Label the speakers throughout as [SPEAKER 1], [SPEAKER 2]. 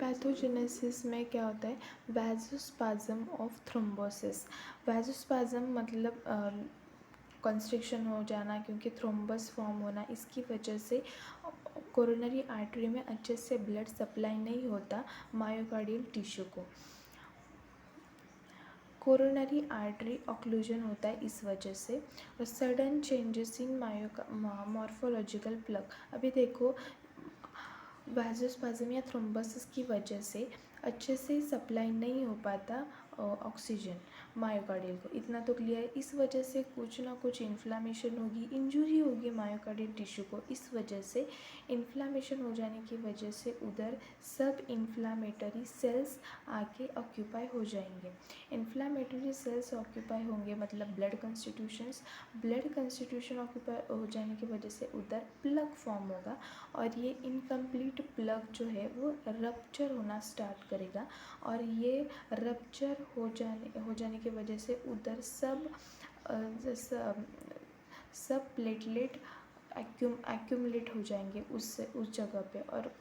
[SPEAKER 1] Pathogenesis में क्या होता है, वैजोस्पाज्म ऑफ थ्रोम्बोसिस। वैजोस्पाज्म मतलब कंस्ट्रिक्शन हो जाना, क्योंकि थ्रोम्बस फॉर्म होना, इसकी वजह से कोरोनरी आर्टरी में अच्छे से ब्लड सप्लाई नहीं होता मायोकार्डियल टिश्यू को। कोरोनरी आर्टरी ऑक्लूजन होता है इस वजह से। और sudden changes in morphological plug. अभी देखो, वैजोस्पाज्म या थ्रोम्बोसिस की वजह से अच्छे से सप्लाई नहीं हो पाता ऑक्सीजन मायोकार्डियल को, इतना तो क्लियर है। इस वजह से कुछ ना कुछ इन्फ्लामेशन होगी, इंजरी होगी मायोकार्डियल टिश्यू को। इस वजह से इन्फ्लामेशन हो जाने की वजह से उधर सब इन्फ्लामेटरी सेल्स आके ऑक्यूपाई हो जाएंगे। इन्फ्लामेटरी सेल्स ऑक्यूपाई होंगे मतलब ब्लड कंस्टिट्यूशन ऑक्यूपाई हो जाने की वजह से उधर प्लग फॉर्म होगा, और ये इनकम्प्लीट प्लग जो है वो रप्चर होना स्टार्ट करेगा। और ये रप्चर हो जाने की वजह से उधर सब प्लेटलेट एक्यूमुलेट हो जाएंगे उस जगह पे, और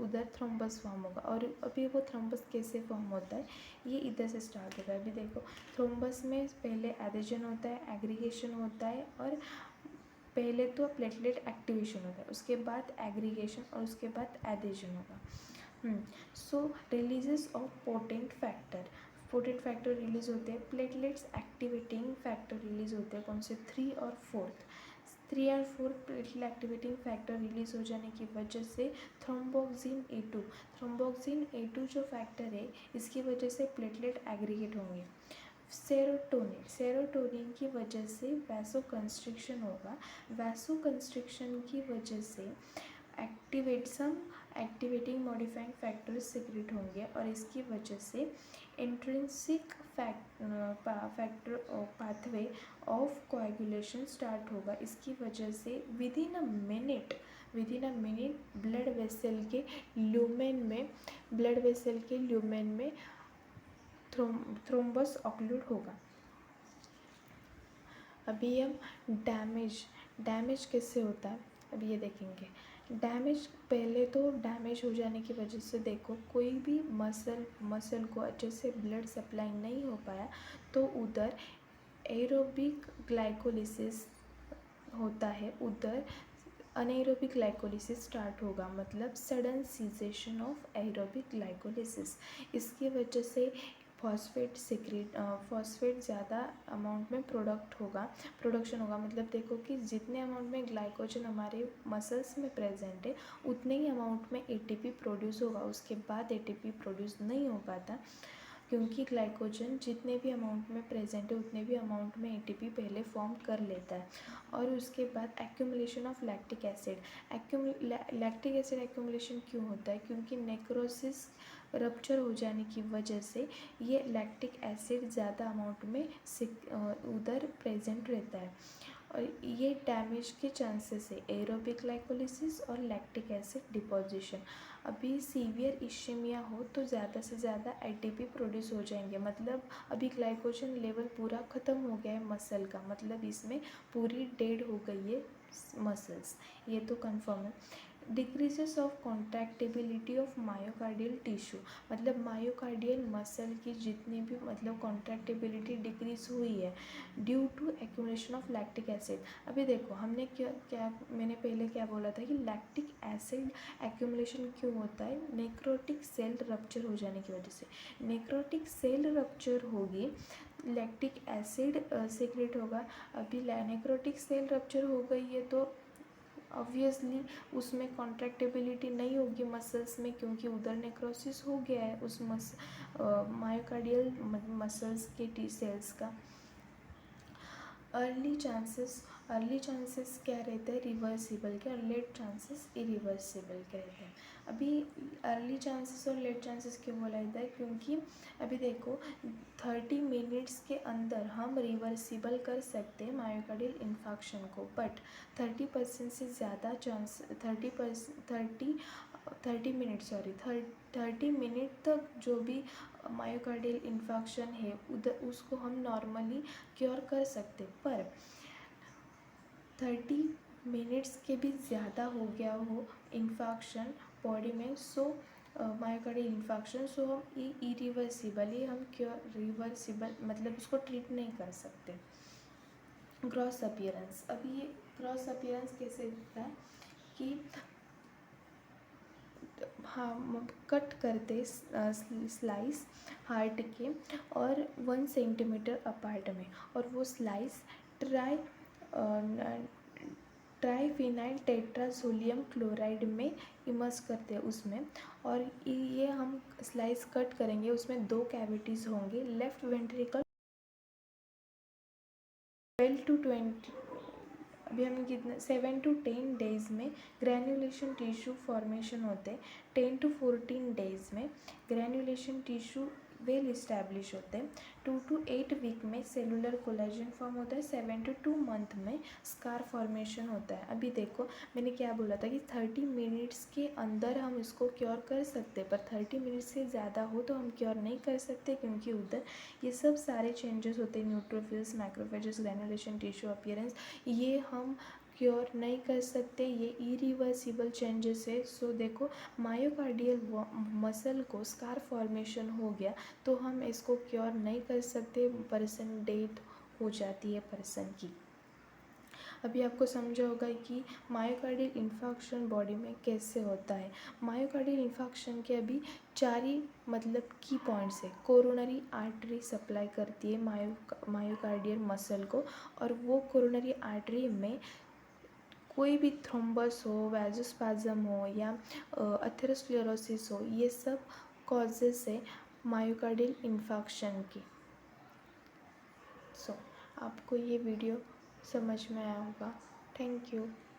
[SPEAKER 1] उधर थ्रोम्बस फॉर्म होगा। और अभी वो थ्रोम्बस कैसे फॉर्म होता है, ये इधर से स्टार्ट होता है। अभी देखो, थ्रोम्बस में पहले एडेशन होता है, एग्रीगेशन होता है, और पहले तो प्लेटलेट एक्टिवेशन होता है, उसके बाद एग्रीगेशन, और उसके बाद एडेशन होगा। So releases of potent factor release होते हैं। प्लेटलेट्स एक्टिवेटिंग फैक्टर रिलीज होते हैं, कौन से, 3 और 4 प्लेटलेट एक्टिवेटिंग फैक्टर रिलीज हो जाने की वजह से थ्रोम्बोक्सिन ए टू जो फैक्टर है, इसकी वजह से प्लेटलेट एग्रीगेट होंगे। सेरोटोनिन की वजह से वैसो कंस्ट्रिक्शन होगा। वैसो कंस्ट्रिक्शन की वजह से एक्टिवेटिंग मॉडिफाइंग फैक्टर्स सिक्रेट होंगे, और इसकी वजह से intrinsic factor pathway of coagulation start होगा। इसकी वजह से with in a minute blood vessel के ल्यूमेन में थ्रोम्बस ऑक्लूड होगा। अभी हम डैमेज कैसे होता है अभी ये देखेंगे। डैमेज, पहले तो डैमेज हो जाने की वजह से देखो, कोई भी मसल को अच्छे से ब्लड सप्लाई नहीं हो पाया, तो उधर एरोबिक ग्लाइकोलिसिस होता है, उधर अनएरोबिक ग्लाइकोलिसिस स्टार्ट होगा, मतलब sudden cessation of aerobic glycolysis. इसकी वजह से फॉस्फेट ज़्यादा अमाउंट में प्रोडक्शन होगा। मतलब देखो कि जितने अमाउंट में ग्लाइकोजन हमारे मसल्स में प्रेजेंट है, उतने ही अमाउंट में एटीपी प्रोड्यूस होगा। उसके बाद एटीपी प्रोड्यूस नहीं हो पाता, क्योंकि ग्लाइकोजन जितने भी अमाउंट में प्रेजेंट है उतने भी अमाउंट में एटीपी पहले फॉर्म कर लेता है। और उसके बाद accumulation of lactic acid accumulation क्यों होता है, क्योंकि नेक्रोसिस रप्चर हो जाने की वजह से ये लैक्टिक एसिड ज़्यादा अमाउंट में उधर प्रेजेंट रहता है, और ये डैमेज के चांसेस है एरोबिक ग्लाइकोलिसिस और लैक्टिक एसिड डिपोजिशन। अभी सीवियर इश्केमिया हो तो ज़्यादा से ज़्यादा एटीपी प्रोड्यूस हो जाएंगे, मतलब अभी ग्लाइकोजन लेवल पूरा ख़त्म हो गया है मसल का, मतलब इसमें पूरी डेड हो गई है मसल्स, ये तो कंफर्म है। Decreases of contractibility of myocardial tissue, मतलब मायोकार्डियल मसल की जितनी भी मतलब कॉन्ट्रैक्टिबिलिटी डिक्रीज हुई है due to accumulation of lactic acid. अभी देखो, हमने मैंने पहले क्या बोला था कि लैक्टिक एसिड एक्यूमुलेशन क्यों होता है, नेक्रोटिक सेल रप्चर हो जाने की वजह से। नेक्रोटिक सेल रप्चर होगी, लैक्टिक एसिड सीक्रेट होगा। अभी नेक्रोटिक सेल रप्चर हो गई है तो ऑब्वियसली उसमें कॉन्ट्रैक्टिबिलिटी नहीं होगी मसल्स में, क्योंकि उधर नेक्रोसिस हो गया है उस मायोकार्डियल मसल्स के टी सेल्स का। अर्ली चांसेस क्या रहता है, रिवर्सिबल के, और लेट चांसेस इरिवर्सिबल के रहते हैं। अभी अर्ली चांसेस और लेट चांसेस क्यों बोला जाता है, क्योंकि अभी देखो 30 मिनट्स के अंदर हम रिवर्सिबल कर सकते हैं मायोकार्डियल इन्फार्क्शन को, बट 30% से ज़्यादा चांस 30 मिनट तक जो भी मायोकार्डियल इन्फार्क्शन है उधर उसको हम नॉर्मली क्योर कर सकते, पर 30 मिनट्स के भी ज़्यादा हो गया हो इन्फार्क्शन बॉडी में, सो मायोकार्डियल इन्फार्क्शन। सो हम ये इरिवर्सिबल, ये हम क्योर रिवर्सिबल मतलब इसको ट्रीट नहीं कर सकते। ग्रॉस अपीयरेंस, अभी ये ग्रॉस अपीयरेंस कैसे दिखता है कि हाँ कट करते स्लाइस हार्ट के और 1 सेंटीमीटर अपार्ट में, और वो स्लाइस ट्राइफिनाइल टेट्रासोडियम क्लोराइड में इमर्स करते हैं उसमें। और ये हम स्लाइस कट करेंगे, उसमें 2 कैविटीज़ होंगे। लेफ्ट वेंट्रिकल 12 to 20, अभी हमने कितने 7 to 10 डेज़ में ग्रैन्युलेशन टिश्यू फॉर्मेशन होते हैं। 10 to 14 डेज़ में ग्रैन्युलेशन टिश्यू वेल इस्टेब्लिश होते हैं। 2 to 8 वीक में सेलुलर कोलेजन फॉर्म होता है। 7 to 2 मंथ में स्कार फॉर्मेशन होता है। अभी देखो मैंने क्या बोला था कि 30 मिनट्स के अंदर हम इसको क्योर कर सकते हैं, पर 30 मिनट्स से ज़्यादा हो तो हम क्योर नहीं कर सकते, क्योंकि उधर ये सब सारे चेंजेस होते हैं, न्यूट्रोफिल्स, मैक्रोफेजेस, ग्रैन्युलेशन टिश्यू अपीयरेंस, ये हम क्योर नहीं कर सकते, ये इरिवर्सिबल चेंजेस है। सो देखो मायोकार्डियल मसल को स्कार फॉर्मेशन हो गया तो हम इसको क्योर नहीं कर सकते, पर्सन डेथ हो जाती है पर्सन की। अभी आपको समझा होगा कि मायोकार्डियल इन्फार्क्शन बॉडी में कैसे होता है। मायोकार्डियल इन्फार्क्शन के अभी 4 ही मतलब की पॉइंट्स है। कोरोनरी आर्टरी सप्लाई करती है मायोकार्डियल मसल को, और वो कोरोनरी आर्टरी में कोई भी थ्रोम्बस हो, वैजोस्पाज्म हो या अथेरोस्क्लेरोसिस हो, ये सब कॉजेस है मायोकार्डियल इन्फार्क्शन की। सो आपको ये वीडियो समझ में आया होगा। Thank you.